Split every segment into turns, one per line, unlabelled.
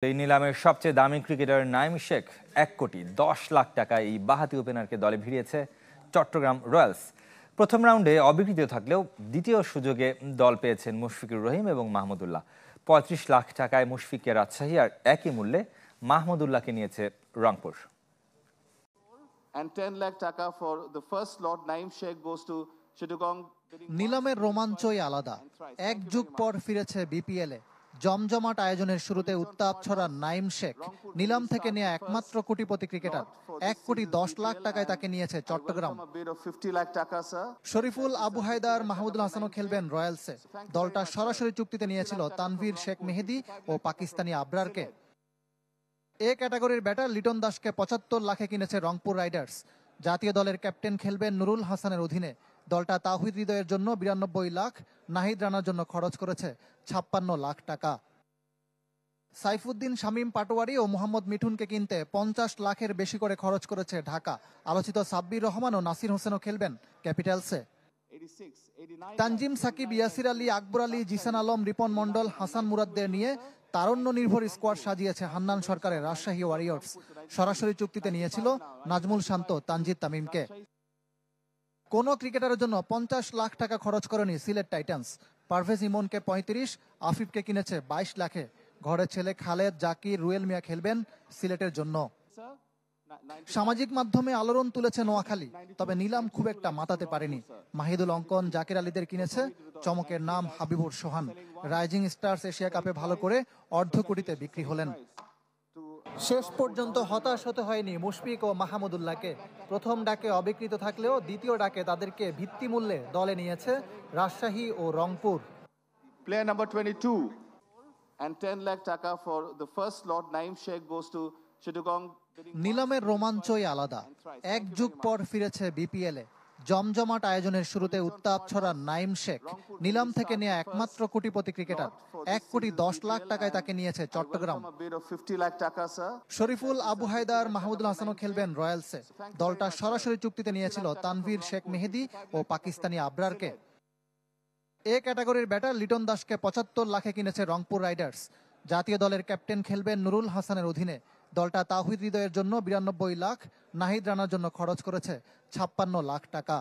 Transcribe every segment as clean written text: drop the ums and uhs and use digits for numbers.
এই নিলামের সবচেয়ে দামি ক্রিকেটার নাইম শেখ 1,10,00,000 টাকায় এই বাঁহাতি ওপেনারকে দলে ভিড়িয়েছে চট্টগ্রাম রয়্যালস। প্রথম রাউন্ডে অবিকৃত থাকলেও দ্বিতীয় সুযোগে দল পেয়েছেন মুশফিকুর রহিম এবং মাহমুদুল্লাহ। 35 লাখ টাকায় মুশফিককে রাজশাহী আর একই মূল্যে মাহমুদুল্লাহকে নিয়েছে Rangpur.
And 10 lakh taka for the first slot. Naim Sheikh goes to Chittagong.
নিলামের রোমাঞ্চই আলাদা। এক যুগ পর ফিরেছে বিপিএলে। জমজমাট আয়োজনের শুরুতে উত্তাপ ছড়ান নাইম শেখ। নিলাম থেকে নেওয়া একমাত্র কোটিপতি ক্রিকেটার। 1,10,00,000 টাকায় তাকে নিয়েছে চট্টগ্রাম। শরীফুল, আবু হায়দার, মাহমুদুল হাসানও খেলবেন রয়্যালসে। দলটা সরাসরি চুক্তিতে নিয়েছিল তানভীর শেখ মেহেদি ও পাকিস্তানি আবরারকে। এ ক্যাটাগরির ব্যাটার লিটন দাসকে 75 লাখে কিনেছে রংপুর রাইডার্স। জাতীয় দলের ক্যাপ্টেন খেলবেন নুরুল হাসানের অধীনে। দলটা তাওহিদ হৃদয়ের জন্য 92 লাখ, নাহিদ রানার জন্য খরচ করেছে 56 লাখ টাকা। সাইফুদ্দিন, শামীম পাটোয়ারি ও মোহাম্মদ মিঠুনকে কিনতে 50 লাখের বেশি করে খরচ করেছে ঢাকা। আলোচিত সাব্বির রহমান ও নাসির হোসেনও খেলবেন ক্যাপিটালসে। তানজিম, সাকিব, ইয়াসির আলী, আকবর আলী, জিসান আলম, রিপন মন্ডল, হাসান মুরাদদের নিয়ে তারুণ্য নির্ভর স্কোয়াড সাজিয়েছে হান্নান সরকারের রাজশাহী ওয়ারিয়র্স। সরাসরি চুক্তিতে নিয়েছিল নাজমুল শান্ত, তানজিদ তামিমকে। কোন ক্রিকেটারের জন্য 50 লাখ টাকা খরচ করেনি সিলেট টাইটান্স। পারভেজ ইমনকে 35, আফিফকে কিনেছে 22 লাখে। ঘরের ছেলে খালেদ, জাকির, রুয়েল মিয়া খেলবেন সিলেটের জন্য। সামাজিক মাধ্যমে আলোড়ন তুলেছে নোয়াখালী, তবে নিলাম খুব একটা মাতাতে পারেনি। মাহিদুল অঙ্কন, জাকির আলীদের কিনেছে চমকের নাম হাবিবুর সোহান। রাইজিং স্টার্স এশিয়া কাপে ভালো করে অর্ধ কোটিতে বিক্রি হলেন। শেষ পর্যন্ত হতাশ হতে হয়নি মুশফিক ও মাহমুদুল্লাহকে। প্রথম ডাকে অবিকৃত থাকলেও দ্বিতীয় ডাকে তাদেরকে ভিত্তিমূল্যে দলে নিয়েছে রাজশাহী ও Rangpur.
Player number 22 and 10 lakh taka for the first slot. Naim Sheikh goes to Chittagong.
নিলামের রোমাঞ্চই আলাদা। এক যুগ পর ফিরেছে বিপিএলে। জমজমাট আয়োজনের শুরুতে উত্তাপ ছড়ান নাইম শেখ। নিলাম থেকে নেওয়া একমাত্র কোটিপতি ক্রিকেটার। 1,10,00,000 টাকায় তাকে নিয়েছে চট্টগ্রাম। শরীফুল, আবু হায়দার, মাহমুদুল হাসানও খেলবেন রয়্যালসে। দলটা সরাসরি চুক্তিতে নিয়েছিল তানভীর শেখ মেহেদি ও পাকিস্তানি আবরারকে। এ ক্যাটাগরির ব্যাটার লিটন দাসকে 75 লাখে কিনেছে রংপুর রাইডার্স। জাতীয় দলের ক্যাপ্টেন খেলবেন নুরুল হাসানের অধীনে। দলটা তাওহিদ হৃদয়ের জন্য 92 লাখ, নাহিদ রানার জন্য খরচ করেছে 56 লাখ টাকা।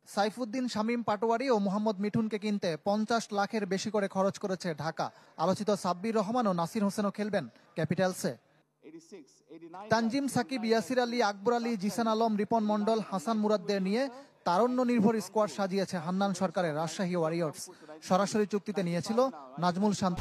সাইফুদ্দিন, শামীম পাটোয়ারি ও মোহাম্মদ মিঠুনকে কিনতে 50 লাখের বেশি করে খরচ করেছে ঢাকা। আলোচিত সাব্বির রহমান ও নাসির হোসেনও খেলবেন ক্যাপিটালসে। তানজিম, সাকিব, ইয়াসির আলী, আকবর আলী, জিসান আলম, রিপন মন্ডল, হাসান মুরাদদের নিয়ে তারুণ্য নির্ভর স্কোয়াড সাজিয়েছে হান্নান সরকারের রাজশাহী ওয়ারিয়র্স। সরাসরি চুক্তিতে নিয়েছিল নাজমুল শান্ত।